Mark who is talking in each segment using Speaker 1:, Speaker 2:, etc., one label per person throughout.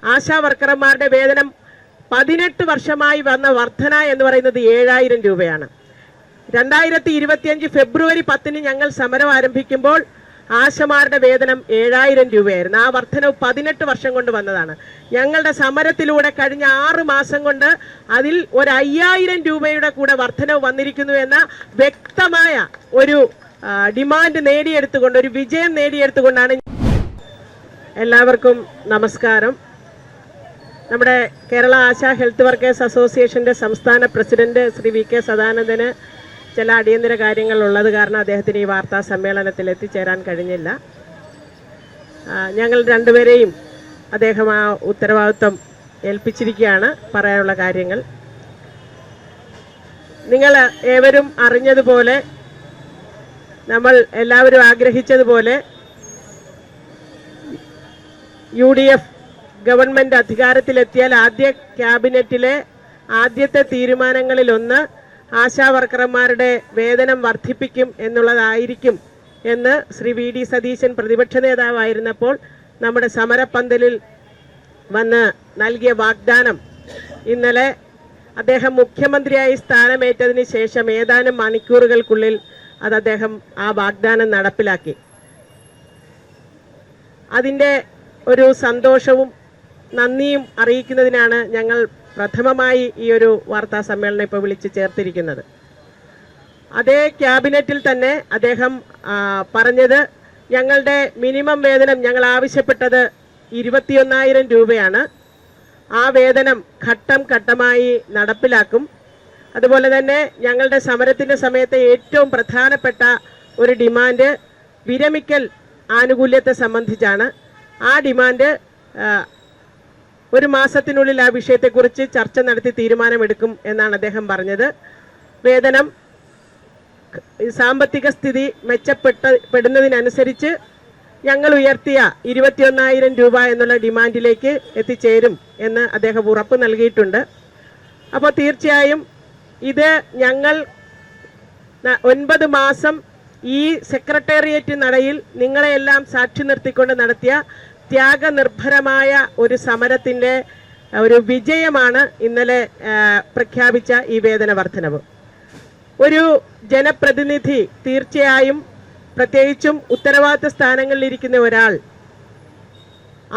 Speaker 1: ആശാ വർക്കർമാരുടെ വേതനം 18 വർഷമായി വന്ന വർധന എന്ന് പറയുന്നത് 7000 രൂപയാണ്. 2025 ഫെബ്രുവരി 10 ഞങ്ങൾ സമരം ആരംഭിക്കുമ്പോൾ ആശമാരുടെ വേതനം 7000 രൂപയായിരുന്നു. ആ വർധനവ് 18 വർഷം കൊണ്ട് വന്നതാണ്. ഞങ്ങളുടെ സമരത്തിലൂടെ കഴിഞ്ഞ 6 മാസം കൊണ്ട് അതിൽ ഒരു 5000 രൂപയുടെ കൂടെ വർധനവ് വന്നിരിക്കുന്നു എന്ന വ്യക്തമായ ഒരു ഡിമാൻഡ് നേടിയെടുത്തുകൊണ്ട്, ഒരു വിജയം നേടിയെടുത്തുകൊണ്ടാണ്. എല്ലാവർക്കും നമസ്കാരം. നമ്മുടെ കേരള ആശാ ഹെൽത്ത് വർക്കേഴ്സ് അസോസിയേഷൻ്റെ സംസ്ഥാന പ്രസിഡന്റ് ശ്രീ വി കെ സദാനന്ദന് ചില അടിയന്തര കാര്യങ്ങൾ ഉള്ളത് കാരണം അദ്ദേഹത്തിന് ഈ വാർത്താ സമ്മേളനത്തിൽ എത്തിച്ചേരാൻ കഴിഞ്ഞില്ല. ഞങ്ങൾ രണ്ടുപേരെയും അദ്ദേഹം ആ ഉത്തരവാദിത്വം ഏൽപ്പിച്ചിരിക്കുകയാണ് പറയാനുള്ള കാര്യങ്ങൾ. നിങ്ങൾ ഏവരും അറിഞ്ഞതുപോലെ, നമ്മൾ എല്ലാവരും ആഗ്രഹിച്ചതുപോലെ UDF ഗവൺമെൻറ് അധികാരത്തിലെത്തിയാൽ ആദ്യ ക്യാബിനറ്റിലെ ആദ്യത്തെ തീരുമാനങ്ങളിലൊന്ന് ആശാ വർക്കർമാരുടെ വേതനം വർദ്ധിപ്പിക്കും എന്നുള്ളതായിരിക്കും എന്ന് ശ്രീ VD സതീശൻ പ്രതിപക്ഷ നേതാവായിരുന്നപ്പോൾ നമ്മുടെ സമരപ്പന്തലിൽ വന്ന് നൽകിയ വാഗ്ദാനം ഇന്നലെ അദ്ദേഹം മുഖ്യമന്ത്രിയായി സ്ഥാനമേറ്റതിന് ശേഷം ഏതാനും മണിക്കൂറുകൾക്കുള്ളിൽ അദ്ദേഹം ആ വാഗ്ദാനം നടപ്പിലാക്കി. അതിൻ്റെ ഒരു സന്തോഷവും നന്ദിയും അറിയിക്കുന്നതിനാണ് ഞങ്ങൾ പ്രഥമമായി ഈ ഒരു വാർത്താ സമ്മേളനം ഇപ്പോൾ വിളിച്ച് ചേർത്തിരിക്കുന്നത്. അതേ ക്യാബിനറ്റിൽ തന്നെ അദ്ദേഹം പറഞ്ഞത് ഞങ്ങളുടെ മിനിമം വേതനം ഞങ്ങൾ ആവശ്യപ്പെട്ടത് 21,000 രൂപയാണ്. ആ വേതനം ഘട്ടം ഘട്ടമായി നടപ്പിലാക്കും. അതുപോലെ തന്നെ ഞങ്ങളുടെ സമരത്തിൻ്റെ സമയത്തെ ഏറ്റവും പ്രധാനപ്പെട്ട ഒരു ഡിമാൻഡ് വിരമിക്കൽ ആനുകൂല്യത്തെ സംബന്ധിച്ചാണ്. ആ ഡിമാൻഡ് ഒരു മാസത്തിനുള്ളിൽ ആ വിഷയത്തെക്കുറിച്ച് ചർച്ച നടത്തി തീരുമാനമെടുക്കും എന്നാണ് അദ്ദേഹം പറഞ്ഞത്. വേതനം സാമ്പത്തിക സ്ഥിതി മെച്ചപ്പെടുന്നതിനനുസരിച്ച് ഞങ്ങൾ ഉയർത്തിയ 21,000 രൂപ എന്നുള്ള ഡിമാൻഡിലേക്ക് എത്തിച്ചേരും എന്ന് അദ്ദേഹം ഉറപ്പ് നൽകിയിട്ടുണ്ട്. അപ്പോൾ തീർച്ചയായും ഇത് ഞങ്ങൾ 9 മാസം ഈ സെക്രട്ടേറിയറ്റ് നടയിൽ നിങ്ങളെയെല്ലാം സാക്ഷി നിർത്തിക്കൊണ്ട് നടത്തിയ ത്യാഗനിർഭരമായ ഒരു സമരത്തിൻ്റെ ഒരു വിജയമാണ് ഇന്നലെ പ്രഖ്യാപിച്ച ഈ വേതന വർധനവ്. ഒരു ജനപ്രതിനിധി തീർച്ചയായും, പ്രത്യേകിച്ചും ഉത്തരവാദിത്ത സ്ഥാനങ്ങളിലിരിക്കുന്ന ഒരാൾ,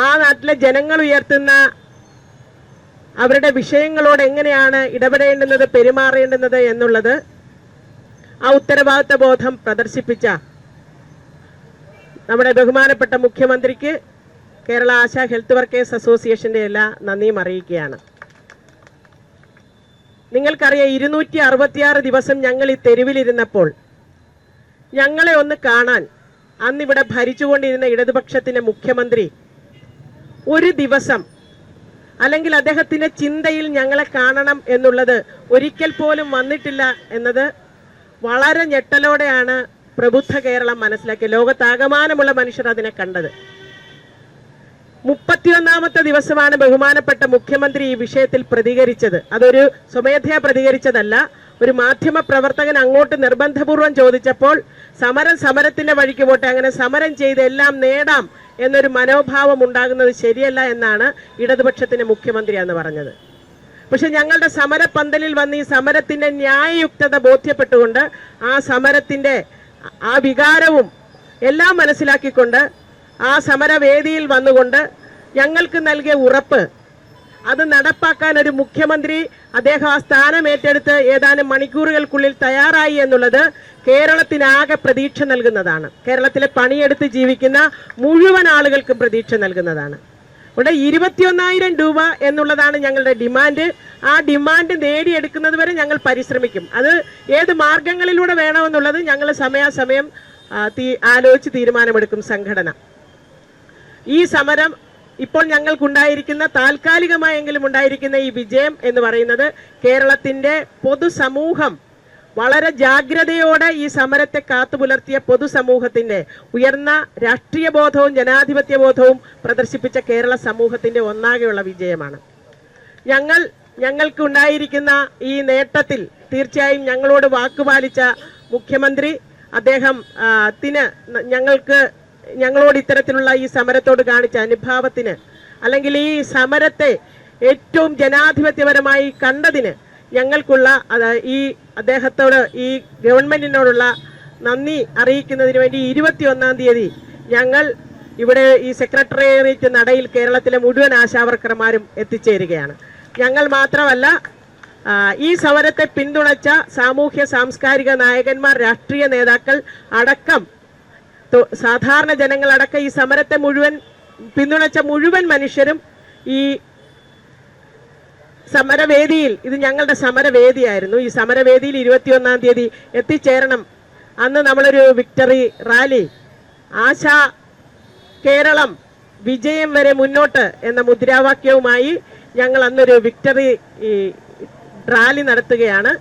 Speaker 1: ആ നാട്ടിലെ ജനങ്ങൾ ഉയർത്തുന്ന അവരുടെ വിഷയങ്ങളോട് എങ്ങനെയാണ് ഇടപെടേണ്ടുന്നത്, പെരുമാറേണ്ടുന്നത് എന്നുള്ളത് ആ ഉത്തരവാദിത്ത ബോധം പ്രദർശിപ്പിച്ച നമ്മുടെ ബഹുമാനപ്പെട്ട മുഖ്യമന്ത്രിക്ക് കേരള ആശാ ഹെൽത്ത് വർക്കേഴ്സ് അസോസിയേഷൻ്റെ എല്ലാ നന്ദിയും അറിയിക്കുകയാണ്. നിങ്ങൾക്കറിയാം, 266 ദിവസം ഞങ്ങൾ ഈ തെരുവിലിരുന്നപ്പോൾ ഞങ്ങളെ ഒന്ന് കാണാൻ അന്നിവിടെ ഭരിച്ചുകൊണ്ടിരുന്ന ഇടതുപക്ഷത്തിൻ്റെ മുഖ്യമന്ത്രി ഒരു ദിവസം അല്ലെങ്കിൽ അദ്ദേഹത്തിൻ്റെ ചിന്തയിൽ ഞങ്ങളെ കാണണം എന്നുള്ളത് ഒരിക്കൽ പോലും വന്നിട്ടില്ല എന്നത് വളരെ ഞെട്ടലോടെയാണ് പ്രബുദ്ധ കേരളം മനസ്സിലാക്കിയത്. ലോകത്താകമാനമുള്ള മനുഷ്യർ അതിനെ കണ്ടത്. 31ാമത്തെ ദിവസമാണ് ബഹുമാനപ്പെട്ട മുഖ്യമന്ത്രി ഈ വിഷയത്തിൽ പ്രതികരിച്ചത്. അതൊരു സ്വമേധയാ പ്രതികരിച്ചതല്ല. ഒരു മാധ്യമ പ്രവർത്തകൻ അങ്ങോട്ട് നിർബന്ധപൂർവം ചോദിച്ചപ്പോൾ സമരത്തിന്റെ വഴിക്ക് പോട്ടെ, അങ്ങനെ സമരം ചെയ്ത് എല്ലാം നേടാം എന്നൊരു മനോഭാവം ഉണ്ടാകുന്നത് ശരിയല്ല എന്നാണ് ഇടതുപക്ഷത്തിന്റെ മുഖ്യമന്ത്രി എന്ന് പറഞ്ഞത്. പക്ഷെ ഞങ്ങളുടെ സമരപ്പന്തലിൽ വന്ന് ഈ സമരത്തിന്റെ ന്യായയുക്തത ബോധ്യപ്പെട്ടുകൊണ്ട് ആ സമരത്തിന്റെ ആ വികാരവും എല്ലാം മനസ്സിലാക്കിക്കൊണ്ട് ആ സമരവേദിയിൽ വന്നുകൊണ്ട് ഞങ്ങൾക്ക് നൽകിയ ഉറപ്പ് അത് നടപ്പാക്കാൻ ഒരു മുഖ്യമന്ത്രി അദ്ദേഹം ആ സ്ഥാനം ഏറ്റെടുത്ത് ഏതാനും മണിക്കൂറുകൾക്കുള്ളിൽ തയ്യാറായി എന്നുള്ളത് കേരളത്തിനാകെ പ്രതീക്ഷ നൽകുന്നതാണ്. കേരളത്തിലെ പണിയെടുത്ത് ജീവിക്കുന്ന മുഴുവൻ ആളുകൾക്കും പ്രതീക്ഷ നൽകുന്നതാണ്. ഇവിടെ 21,000 രൂപ എന്നുള്ളതാണ് ഞങ്ങളുടെ ഡിമാൻഡ്. ആ ഡിമാൻഡ് നേടിയെടുക്കുന്നത് വരെ ഞങ്ങൾ പരിശ്രമിക്കും. അത് ഏത് മാർഗങ്ങളിലൂടെ വേണമെന്നുള്ളത് ഞങ്ങൾ സമയാസമയം ആലോചിച്ച് തീരുമാനമെടുക്കും സംഘടന. ഈ സമരം ഇപ്പോൾ ഞങ്ങൾക്കുണ്ടായിരിക്കുന്ന, താൽക്കാലികമായെങ്കിലും ഉണ്ടായിരിക്കുന്ന ഈ വിജയം എന്ന് പറയുന്നത് കേരളത്തിൻ്റെ പൊതുസമൂഹം വളരെ ജാഗ്രതയോടെ ഈ സമരത്തെ കാത്തുപുലർത്തിയ പൊതുസമൂഹത്തിൻ്റെ ഉയർന്ന രാഷ്ട്രീയ ബോധവും ജനാധിപത്യ ബോധവും പ്രദർശിപ്പിച്ച കേരള സമൂഹത്തിൻ്റെ ഒന്നാകെയുള്ള വിജയമാണ്. ഞങ്ങൾക്ക് ഉണ്ടായിരിക്കുന്ന ഈ നേട്ടത്തിൽ തീർച്ചയായും ഞങ്ങളോട് വാക്കുപാലിച്ച മുഖ്യമന്ത്രി ഞങ്ങളോട് ഇത്തരത്തിലുള്ള ഈ സമരത്തോട് കാണിച്ച അനുഭാവത്തിന് അല്ലെങ്കിൽ ഈ സമരത്തെ ഏറ്റവും ജനാധിപത്യപരമായി കണ്ടതിന് ഞങ്ങൾക്കുള്ള ഈ അദ്ദേഹത്തോട് ഈ ഗവൺമെന്റിനോടുള്ള നന്ദി അറിയിക്കുന്നതിന് വേണ്ടി 21-ാം തീയതി ഞങ്ങൾ ഇവിടെ ഈ സെക്രട്ടേറിയറ്റ് നടയിൽ കേരളത്തിലെ മുഴുവൻ ആശാവർക്കർമാരും എത്തിച്ചേരുകയാണ്. ഞങ്ങൾ മാത്രമല്ല, ഈ സമരത്തെ പിന്തുണച്ച സാമൂഹ്യ സാംസ്കാരിക നായകന്മാർ, രാഷ്ട്രീയ നേതാക്കൾ അടക്കം, സാധാരണ ജനങ്ങളടക്കം ഈ സമരത്തെ പിന്തുണച്ച മുഴുവൻ മനുഷ്യരും ഈ സമരവേദിയിൽ, ഇത് ഞങ്ങളുടെ സമരവേദിയായിരുന്നു, ഈ സമരവേദിയിൽ 21-ാം തീയതി എത്തിച്ചേരണം. അന്ന് നമ്മളൊരു വിക്ടറി റാലി, ആശാ കേരളം വിജയം വരെ മുന്നോട്ട് എന്ന മുദ്രാവാക്യവുമായി ഞങ്ങൾ അന്നൊരു വിക്ടറി റാലി നടത്തുകയാണ്.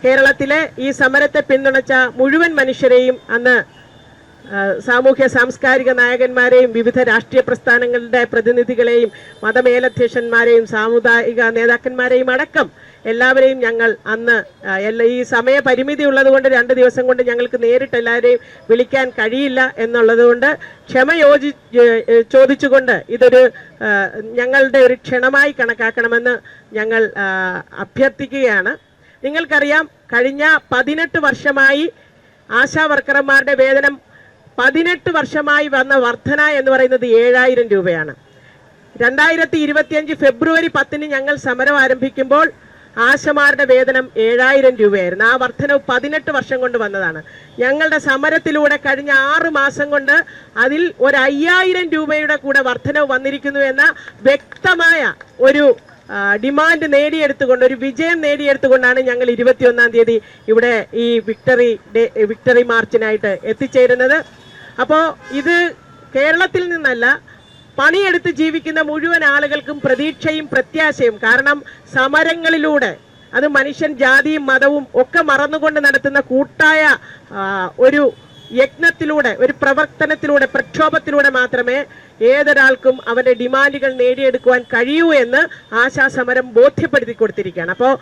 Speaker 1: കേരളത്തിലെ ഈ സമരത്തെ പിന്തുണച്ച മുഴുവൻ മനുഷ്യരെയും, അന്ന് സാമൂഹ്യ സാംസ്കാരിക നായകന്മാരെയും വിവിധ രാഷ്ട്രീയ പ്രസ്ഥാനങ്ങളുടെ പ്രതിനിധികളെയും മതമേലധ്യക്ഷന്മാരെയും സാമുദായിക നേതാക്കന്മാരെയും അടക്കം എല്ലാവരെയും ഞങ്ങൾ അന്ന്, ഈ സമയപരിമിതി ഉള്ളത് കൊണ്ട് 2 ദിവസം കൊണ്ട് ഞങ്ങൾക്ക് നേരിട്ട് എല്ലാവരെയും വിളിക്കാൻ കഴിയില്ല എന്നുള്ളത് കൊണ്ട് ചോദിച്ചുകൊണ്ട് ഇതൊരു ഞങ്ങളുടെ ഒരു ക്ഷണമായി കണക്കാക്കണമെന്ന് ഞങ്ങൾ അഭ്യർത്ഥിക്കുകയാണ്. നിങ്ങൾക്കറിയാം, കഴിഞ്ഞ 18 വർഷമായി ആശാ വർക്കർമാരുടെ വേതനം 18 വർഷമായി വന്ന വർധന എന്ന് പറയുന്നത് 7000 രൂപയാണ്. 2025 ഫെബ്രുവരി 10-ന് ഞങ്ങൾ സമരം ആരംഭിക്കുമ്പോൾ ആശമാരുടെ വേതനം 7000 രൂപയായിരുന്നു. ആ വർധനവ് 18 വർഷം കൊണ്ട് വന്നതാണ്. ഞങ്ങളുടെ സമരത്തിലൂടെ കഴിഞ്ഞ 6 മാസം കൊണ്ട് അതിൽ 5000 രൂപയുടെ കൂടെ വർധനവ് വന്നിരിക്കുന്നു എന്ന വ്യക്തമായ ഒരു ഡിമാൻഡ് നേടിയെടുത്തുകൊണ്ട്, ഒരു വിജയം നേടിയെടുത്തുകൊണ്ടാണ് ഞങ്ങൾ 21-ാം തീയതി ഇവിടെ ഈ വിക്ടറി മാർച്ചിനായിട്ട് എത്തിച്ചേരുന്നത്. അപ്പോൾ ഇത് കേരളത്തിൽ നിന്നല്ല, പണിയെടുത്ത് ജീവിക്കുന്ന മുഴുവൻ ആളുകൾക്കും പ്രതീക്ഷയും പ്രത്യാശയും. കാരണം സമരങ്ങളിലൂടെ, അത് മനുഷ്യൻ ജാതിയും മതവും ഒക്കെ മറന്നുകൊണ്ട് നടത്തുന്ന കൂട്ടായ ഒരു യജ്ഞത്തിലൂടെ, ഒരു പ്രവർത്തനത്തിലൂടെ, പ്രക്ഷോഭത്തിലൂടെ മാത്രമേ ഏതൊരാൾക്കും അവന്റെ ഡിമാൻഡുകൾ നേടിയെടുക്കുവാൻ കഴിയൂ എന്ന് ആശാ സമരം ബോധ്യപ്പെടുത്തി കൊടുത്തിരിക്കുകയാണ്. അപ്പോൾ